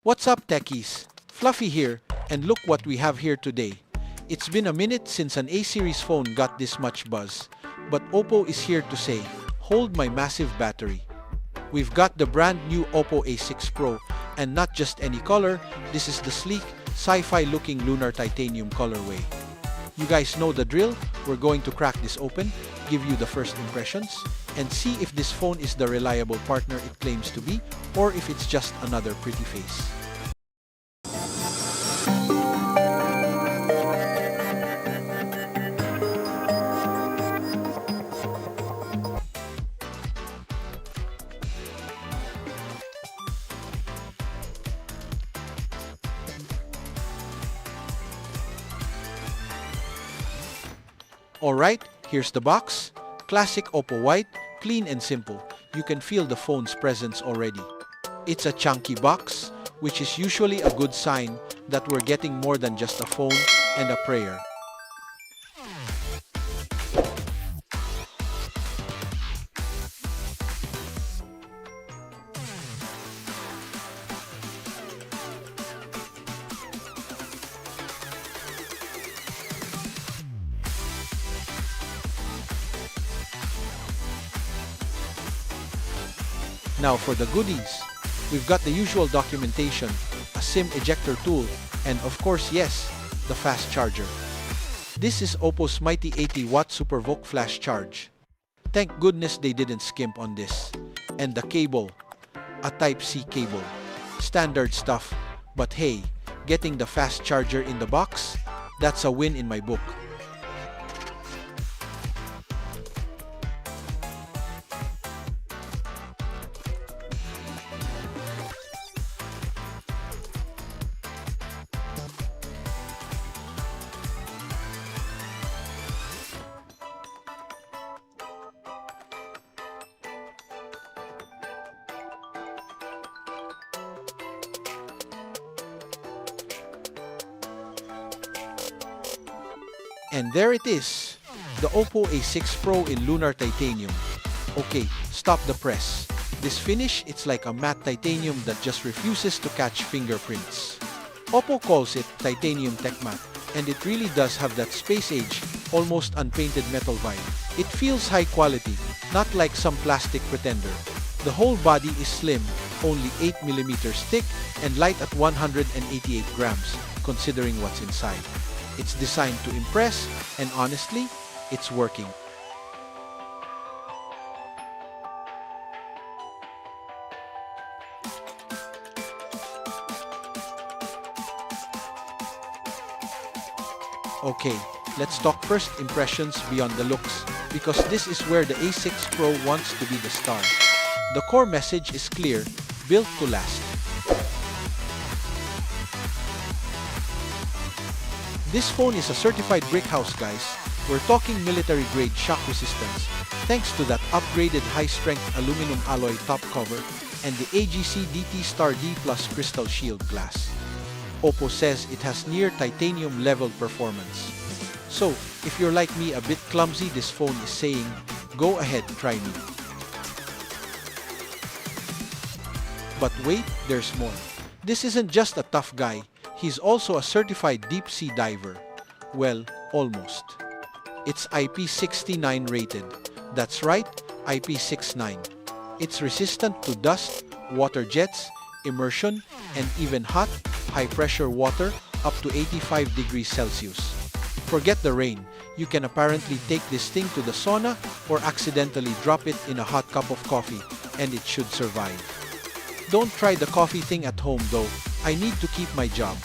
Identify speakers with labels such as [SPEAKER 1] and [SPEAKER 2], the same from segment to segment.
[SPEAKER 1] What's up techies? Fluffy here, and look what we have here today. It's been a minute since an A-series phone got this much buzz, but OPPO is here to say, hold my massive battery. We've got the brand new OPPO A6 Pro, and not just any color, this is the sleek, sci-fi looking Lunar Titanium colorway. You guys know the drill. We're going to crack this open, give you the first impressions, and see if this phone is the reliable partner it claims to be, or if it's just another pretty face. Alright, here's the box. Classic OPPO white, clean and simple. You can feel the phone's presence already. It's a chunky box, which is usually a good sign that we're getting more than just a phone and a prayer. Now for the goodies, we've got the usual documentation, a SIM ejector tool, and of course yes, the fast charger. This is OPPO's mighty 80-watt SUPERVOOC flash charge. Thank goodness they didn't skimp on this. And the cable, a Type-C cable. Standard stuff, but hey, getting the fast charger in the box, that's a win in my book. And there it is, the OPPO A6 Pro in Lunar Titanium. Okay, stop the press. This finish, it's like a matte titanium that just refuses to catch fingerprints. OPPO calls it Titanium Tech Matte, and it really does have that space-age, almost unpainted metal vibe. It feels high quality, not like some plastic pretender. The whole body is slim, only 8mm thick, and light at 188 grams, considering what's inside. It's designed to impress, and honestly, it's working. Okay, let's talk first impressions beyond the looks, because this is where the A6 Pro wants to be the star. The core message is clear, built to last. This phone is a certified brick house, guys. We're talking military-grade shock resistance, thanks to that upgraded high-strength aluminum alloy top cover and the AGC DT Star D Plus crystal shield glass. OPPO says it has near titanium-level performance. So, if you're like me a bit clumsy, this phone is saying, go ahead, try me. But wait, there's more. This isn't just a tough guy. He's also a certified deep-sea diver. Well, almost. It's IP69 rated. That's right, IP69. It's resistant to dust, water jets, immersion, and even hot, high-pressure water up to 85 degrees Celsius. Forget the rain. You can apparently take this thing to the sauna or accidentally drop it in a hot cup of coffee, and it should survive. Don't try the coffee thing at home though. I need to keep my job.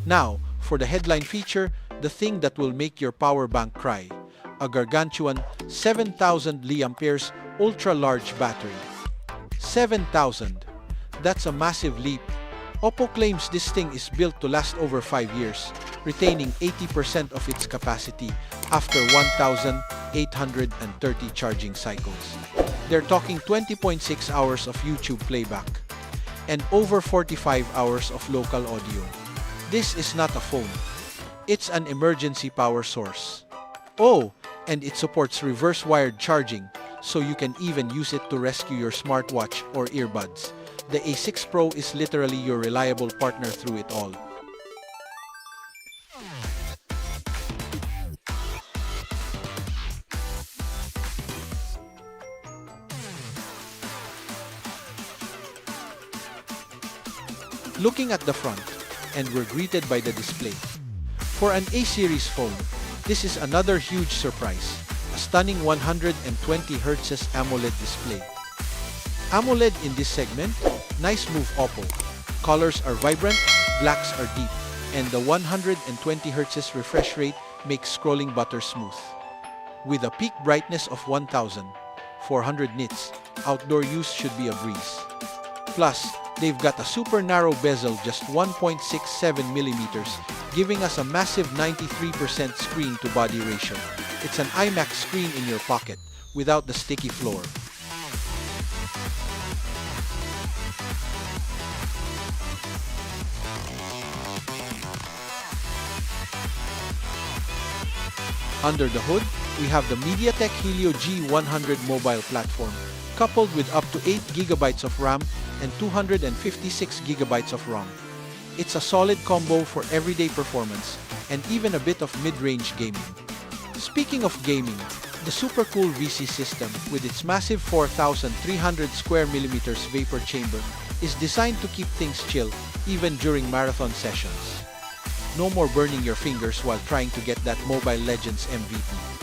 [SPEAKER 1] Now, for the headline feature, the thing that will make your power bank cry. A gargantuan 7,000 mAh ultra-large battery. 7,000. That's a massive leap. OPPO claims this thing is built to last over 5 years, retaining 80% of its capacity after 1,830 charging cycles. They're talking 20.6 hours of YouTube playback and over 45 hours of local audio. This is not a phone. It's an emergency power source. Oh, and it supports reverse wired charging, so you can even use it to rescue your smartwatch or earbuds. The A6 Pro is literally your reliable partner through it all. Looking at the front, and we're greeted by the display. For an A-series phone, this is another huge surprise, a stunning 120Hz AMOLED display. AMOLED in this segment, nice move OPPO. Colors are vibrant, blacks are deep, and the 120Hz refresh rate makes scrolling butter smooth. With a peak brightness of 1400 nits, outdoor use should be a breeze. Plus, they've got a super narrow bezel, just 1.67mm, giving us a massive 93% screen-to-body ratio. It's an IMAX screen in your pocket, without the sticky floor. Under the hood, we have the MediaTek Helio G100 mobile platform, coupled with up to 8GB of RAM and 256GB of ROM. It's a solid combo for everyday performance and even a bit of mid-range gaming. Speaking of gaming, the super cool VC system with its massive 4,300 square millimeters vapor chamber is designed to keep things chill even during marathon sessions. No more burning your fingers while trying to get that Mobile Legends MVP.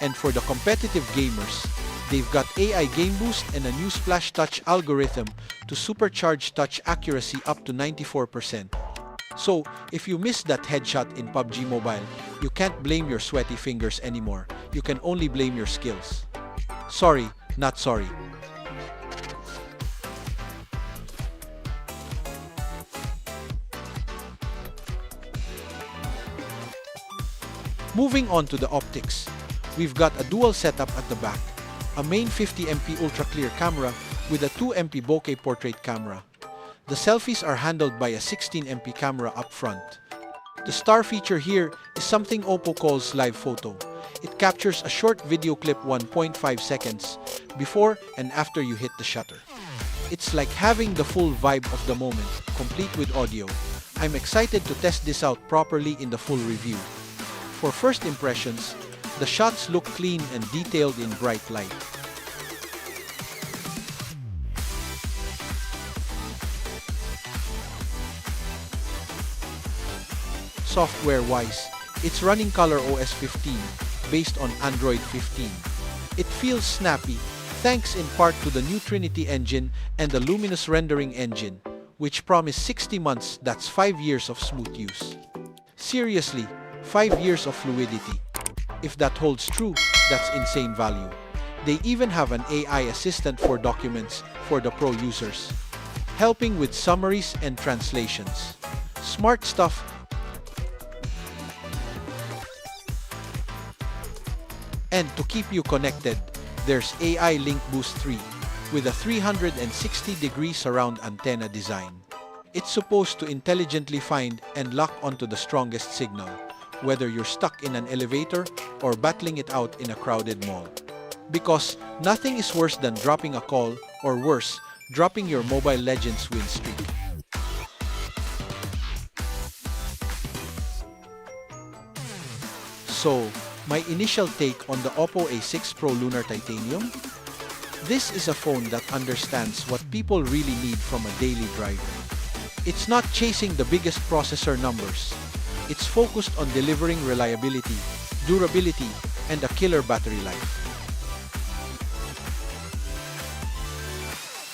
[SPEAKER 1] And for the competitive gamers, they've got AI Game Boost and a new Splash Touch algorithm to supercharge touch accuracy up to 94%. So, if you missed that headshot in PUBG Mobile, you can't blame your sweaty fingers anymore. You can only blame your skills. Sorry, not sorry. Moving on to the optics. We've got a dual setup at the back, a main 50MP ultra clear camera with a 2MP bokeh portrait camera. The selfies are handled by a 16MP camera up front. The star feature here is something OPPO calls live photo. It captures a short video clip 1.5 seconds before and after you hit the shutter. It's like having the full vibe of the moment, complete with audio. I'm excited to test this out properly in the full review. For first impressions, the shots look clean and detailed in bright light. Software-wise, it's running ColorOS 15, based on Android 15. It feels snappy, thanks in part to the new Trinity engine and the Luminous rendering engine, which promise 60 months, that's 5 years of smooth use. Seriously, 5 years of fluidity. If that holds true, that's insane value. They even have an AI assistant for documents for the pro users, helping with summaries and translations. Smart stuff. And to keep you connected, there's AI Link Boost 3 with a 360-degree surround antenna design. It's supposed to intelligently find and lock onto the strongest signal, whether you're stuck in an elevator or battling it out in a crowded mall. Because nothing is worse than dropping a call, or worse, dropping your Mobile Legends win streak. So, my initial take on the OPPO A6 Pro Lunar Titanium? This is a phone that understands what people really need from a daily driver. It's not chasing the biggest processor numbers. It's focused on delivering reliability, durability, and a killer battery life.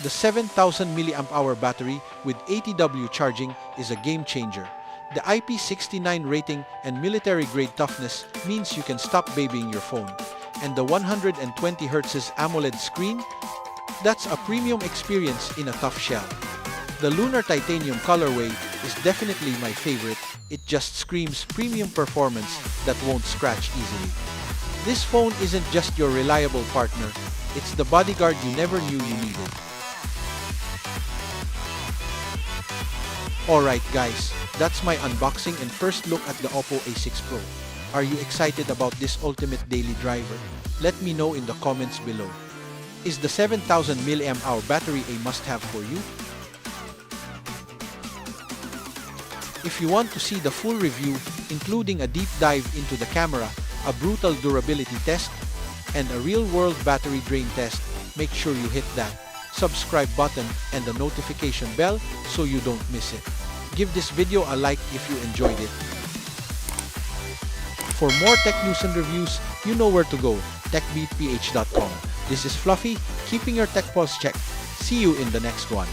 [SPEAKER 1] The 7,000 mAh battery with 80W charging is a game changer. The IP69 rating and military-grade toughness means you can stop babying your phone. And the 120Hz AMOLED screen? That's a premium experience in a tough shell. The Lunar Titanium colorway is definitely my favorite. It just screams premium performance that won't scratch easily. This phone isn't just your reliable partner, it's the bodyguard you never knew you needed. Alright guys, that's my unboxing and first look at the OPPO A6 Pro. Are you excited about this ultimate daily driver? Let me know in the comments below. Is the 7000 mAh battery a must-have for you? If you want to see the full review, including a deep dive into the camera, a brutal durability test, and a real-world battery drain test, make sure you hit that subscribe button and the notification bell so you don't miss it. Give this video a like if you enjoyed it. For more tech news and reviews, you know where to go, techbeatph.com. This is Fluffy, keeping your tech pulse checked. See you in the next one.